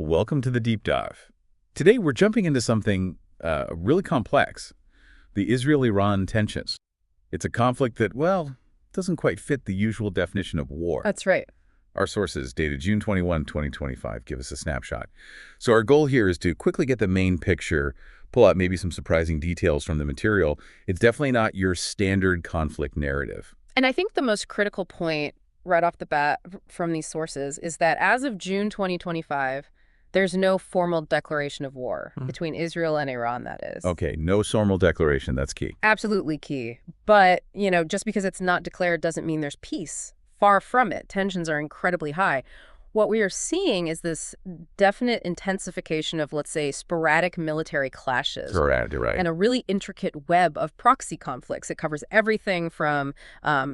Welcome to the deep dive. Today we're jumping into something really complex, the Israel-Iran tensions. It's a conflict that, well, doesn't quite fit the usual definition of war. That's right. Our sources, dated June 21, 2025, give us a snapshot. So our goal here is to quickly get the main picture, pull out maybe some surprising details from the material. It's definitely not your standard conflict narrative. And I think the most critical point right off the bat from these sources is that as of June 2025, there's no formal declaration of war between Israel and Iran, that is. Okay, no formal declaration, that's key. Absolutely key. But, just because it's not declared doesn't mean there's peace. Far from it. Tensions are incredibly high. What we are seeing is this definite intensification of, let's say, sporadic military clashes. Correct, right. And a really intricate web of proxy conflicts. It covers everything from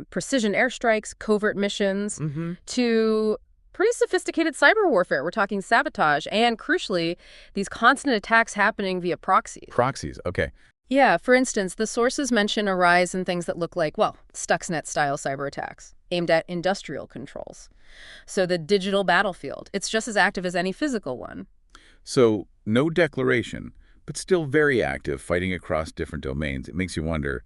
precision airstrikes, covert missions, to pretty sophisticated cyber warfare. We're talking sabotage and, crucially, these constant attacks happening via proxies. Proxies, okay. Yeah, for instance, the sources mention a rise in things that look like, well, Stuxnet-style cyber attacks aimed at industrial controls. So the digital battlefield, it's just as active as any physical one. So no declaration, but still very active, fighting across different domains. It makes you wonder,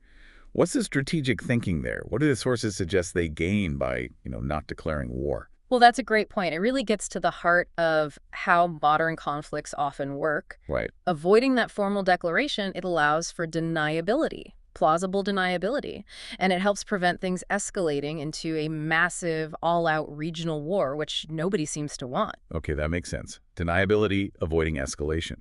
what's the strategic thinking there? What do the sources suggest they gain by, not declaring war? Well, that's a great point. It really gets to the heart of how modern conflicts often work. Right. Avoiding that formal declaration, it allows for deniability, plausible deniability, and it helps prevent things escalating into a massive, all-out regional war, which nobody seems to want. Okay, that makes sense. Deniability, avoiding escalation.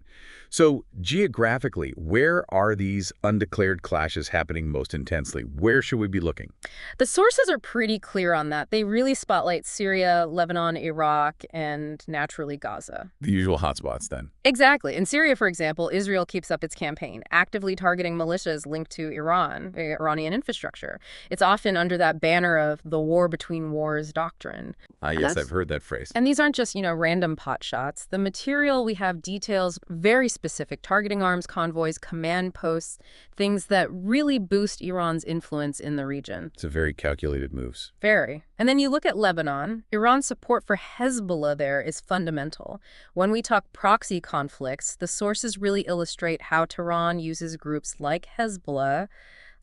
So geographically, where are these undeclared clashes happening most intensely? Where should we be looking? The sources are pretty clear on that. They really spotlight Syria, Lebanon, Iraq, and naturally Gaza. The usual hotspots, then. Exactly. In Syria, for example, Israel keeps up its campaign, actively targeting militias linked to Iranian infrastructure. It's often under that banner of the war between wars doctrine. Yes, I've heard that phrase. And these aren't just, random pot shots. The material we have details very specific, targeting arms convoys, command posts, things that really boost Iran's influence in the region. It's a very calculated moves. Very. And then you look at Lebanon. Iran's support for Hezbollah there is fundamental. When we talk proxy conflicts, the sources really illustrate how Tehran uses groups like Hezbollah,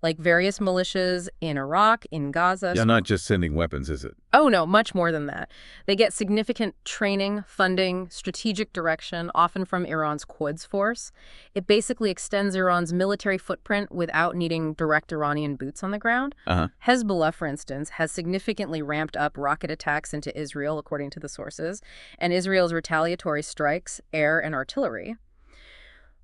like various militias in Iraq, in Gaza. Yeah, not just sending weapons, is it? Oh, no, much more than that. They get significant training, funding, strategic direction, often from Iran's Quds force. It basically extends Iran's military footprint without needing direct Iranian boots on the ground. Hezbollah, for instance, has significantly ramped up rocket attacks into Israel, according to the sources, and Israel's retaliatory strikes, air and artillery.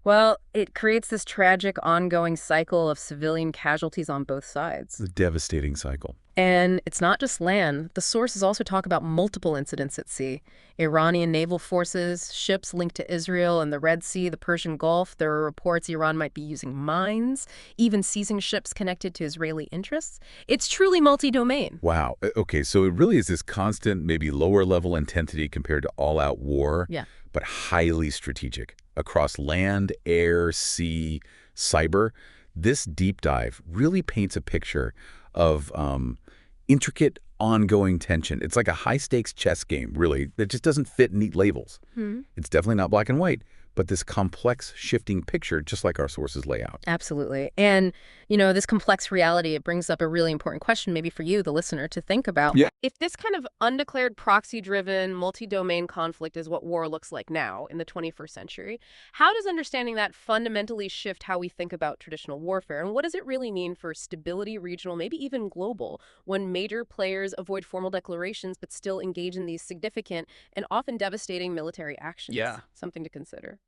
Well, it creates this tragic ongoing cycle of civilian casualties on both sides. It's a devastating cycle. And it's not just land. The sources also talk about multiple incidents at sea. Iranian naval forces, ships linked to Israel and the Red Sea, the Persian Gulf. There are reports Iran might be using mines, even seizing ships connected to Israeli interests. It's truly multi-domain. Wow. Okay, so it really is this constant, maybe lower-level intensity compared to all-out war, but highly strategic. Across land, air, sea, cyber, this deep dive really paints a picture of intricate, ongoing tension. It's like a high-stakes chess game, really, that just doesn't fit neat labels. It's definitely not black and white, but this complex, shifting picture, just like our sources lay out. Absolutely. And, this complex reality, it brings up a really important question maybe for you, the listener, to think about. Yeah. If this kind of undeclared, proxy-driven, multi-domain conflict is what war looks like now in the 21st century, how does understanding that fundamentally shift how we think about traditional warfare? And what does it really mean for stability, regional, maybe even global, when major players avoid formal declarations but still engage in these significant and often devastating military actions? Yeah. Something to consider.